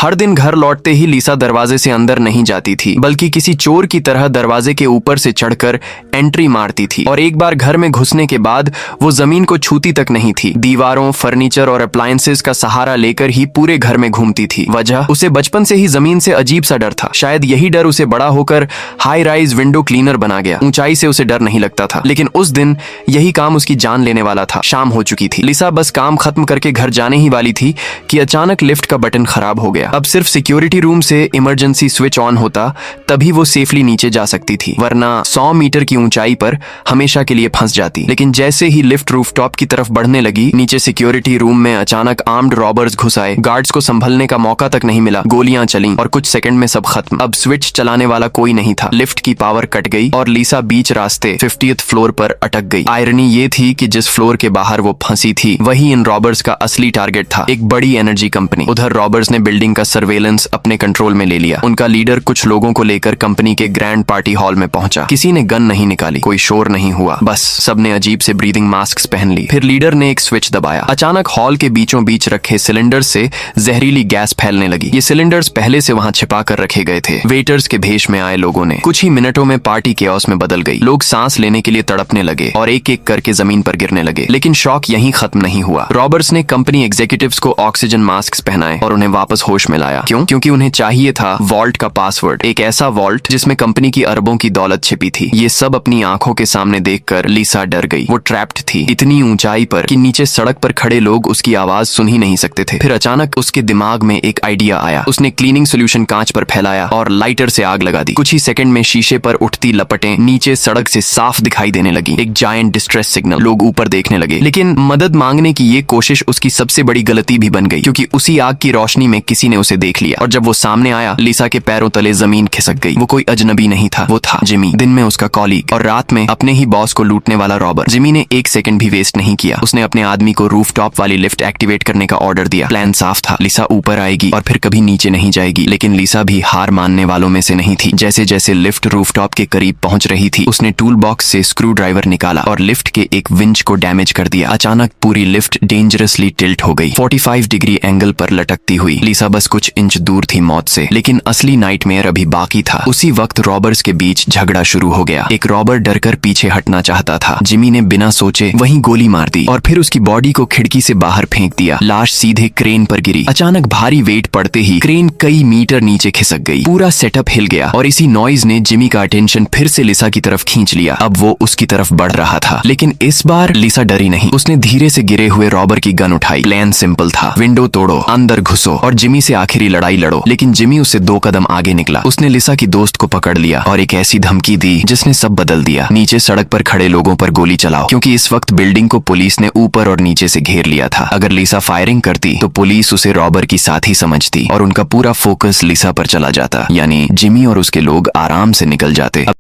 हर दिन घर लौटते ही लिसा दरवाजे से अंदर नहीं जाती थी, बल्कि किसी चोर की तरह दरवाजे के ऊपर से चढ़कर एंट्री मारती थी। और एक बार घर में घुसने के बाद वो जमीन को छूती तक नहीं थी। दीवारों, फर्नीचर और अप्लायंसेस का सहारा लेकर ही पूरे घर में घूमती थी। वजह, उसे बचपन से ही जमीन से अजीब सा डर था। शायद यही डर उसे बड़ा होकर हाई राइज विंडो क्लीनर बना गया। ऊंचाई से उसे डर नहीं लगता था, लेकिन उस दिन यही काम उसकी जान लेने वाला था। शाम हो चुकी थी। लिसा बस काम खत्म करके घर जाने ही वाली थी कि अचानक लिफ्ट का बटन खराब हो गया। अब सिर्फ सिक्योरिटी रूम से इमरजेंसी स्विच ऑन होता तभी वो सेफली नीचे जा सकती थी, वरना 100 मीटर की ऊंचाई पर हमेशा के लिए फंस जाती। लेकिन जैसे ही लिफ्ट रूफटॉप की तरफ बढ़ने लगी, नीचे सिक्योरिटी रूम में अचानक आर्म्ड रॉबर्स घुस आए। गार्ड्स को संभलने का मौका तक नहीं मिला। गोलियां चलीं और कुछ सेकंड में सब खत्म। अब स्विच चलाने वाला कोई नहीं था। लिफ्ट की पावर कट गई और लिसा बीच रास्ते 50th फ्लोर पर अटक गई। आयरनी ये थी कि जिस फ्लोर के बाहर वो फंसी थी वही इन रॉबर्स का असली टारगेट था, एक बड़ी एनर्जी कंपनी। उधर रॉबर्स ने बिल्डिंग का सर्वेलेंस अपने कंट्रोल में ले लिया। उनका लीडर कुछ लोगों को लेकर कंपनी के ग्रैंड पार्टी हॉल में पहुंचा। किसी ने गन नहीं निकाली, कोई शोर नहीं हुआ, बस सबने अजीब से ब्रीदिंग मास्क पहन ली। फिर लीडर ने एक स्विच दबाया। अचानक हॉल के बीचों बीच रखे सिलेंडर से जहरीली गैस फैलने लगी। ये सिलेंडर्स पहले से वहां छिपा कर रखे गए थे। वेटर्स के भेष में आए लोगों ने। कुछ ही मिनटों में पार्टी केओस में बदल गई। लोग सांस लेने के लिए तड़पने लगे और एक एक करके जमीन पर गिरने लगे। लेकिन शॉक यहीं खत्म नहीं हुआ। रॉबर्ट्स ने कंपनी एग्जीक्यूटिव्स को ऑक्सीजन मास्क पहनाए और उन्हें वापस होश में लाया। क्यों? क्योंकि उन्हें चाहिए था वॉल्ट का पासवर्ड, एक ऐसा वॉल्ट जिसमें कंपनी की अरबों की दौलत छिपी थी। ये सब अपनी आंखों के सामने देखकर लिसा डर गई। वो ट्रैप्ड थी इतनी ऊंचाई पर कि नीचे सड़क पर खड़े लोग उसकी आवाज सुन ही नहीं सकते थे। फिर अचानक उसके दिमाग में एक आइडिया आया। उसने क्लीनिंग सोल्यूशन कांच पर फैलाया और लाइटर से आग लगा दी। कुछ ही सेकंड में शीशे पर उठती लपटें नीचे सड़क से साफ दिखाई देने लगी। एक जायंट डिस्ट्रेस सिग्नल। लोग ऊपर देखने लगे, लेकिन मदद मांगने की ये कोशिश उसकी सबसे बड़ी गलती भी बन गई, क्योंकि उसी आग की रोशनी में किसी ने उसे देख लिया। और जब वो सामने आया, लिसा के पैरों तले जमीन खिसक गई। वो कोई अजनबी नहीं था, वो था जिमी, दिन में उसका कॉलीग और रात में अपने ही बॉस को लूटने वाला रॉबर्ट। जिमी ने एक सेकंड भी वेस्ट नहीं किया। उसने अपने आदमी को रूफटॉप वाली लिफ्ट एक्टिवेट करने का ऑर्डर दिया। प्लान साफ था, लिसा ऊपर आएगी और फिर कभी नीचे नहीं जाएगी। लेकिन लिसा भी हार मानने वालों में से नहीं थी। जैसे जैसे लिफ्ट रूफटॉप के करीब पहुंच रही थी, उसने टूल बॉक्स से स्क्रू ड्राइवर निकाला और लिफ्ट के एक विंच को डैमेज कर दिया। अचानक पूरी लिफ्ट डेंजरसली टिल्ट हो गई, 45 डिग्री एंगल पर लटकती हुई। लिसा बस कुछ इंच दूर थी मौत से, लेकिन असली नाइटमेयर अभी बाकी था। उसी वक्त रॉबर्स के बीच झगड़ा शुरू हो गया। एक रॉबर डरकर पीछे हटना चाहता था। जिमी ने बिना सोचे वहीं गोली मार दी और फिर उसकी बॉडी को खिड़की से बाहर फेंक दिया। लाश सीधे क्रेन पर गिरी। अचानक भारी वेट पड़ते ही क्रेन कई मीटर नीचे खिसक गई। पूरा सेटअप हिल गया और इसी नॉइज ने जिमी का अटेंशन फिर से लिसा की तरफ खींच लिया। अब वो उसकी तरफ बढ़ रहा था, लेकिन इस बार लिसा डरी नहीं। उसने धीरे से गिरे हुए रॉबर की गन उठाई। प्लान सिंपल था, विंडो तोड़ो, अंदर घुसो और जिमी से आखिरी लड़ाई लड़ो। लेकिन जिमी उससे 2 कदम आगे निकला। उसने लिसा की दोस्त को पकड़ लिया और एक ऐसी धमकी दी जिसने सब बदल दिया। नीचे सड़क पर खड़े लोगों पर गोली चलाओ, क्योंकि इस वक्त बिल्डिंग को पुलिस ने ऊपर और नीचे से घेर लिया था। अगर लिसा फायरिंग करती तो पुलिस उसे रॉबर की साथी समझती और उनका पूरा फोकस लिसा पर चला जाता, यानी जिमी और उसके लोग आराम से निकल जाते।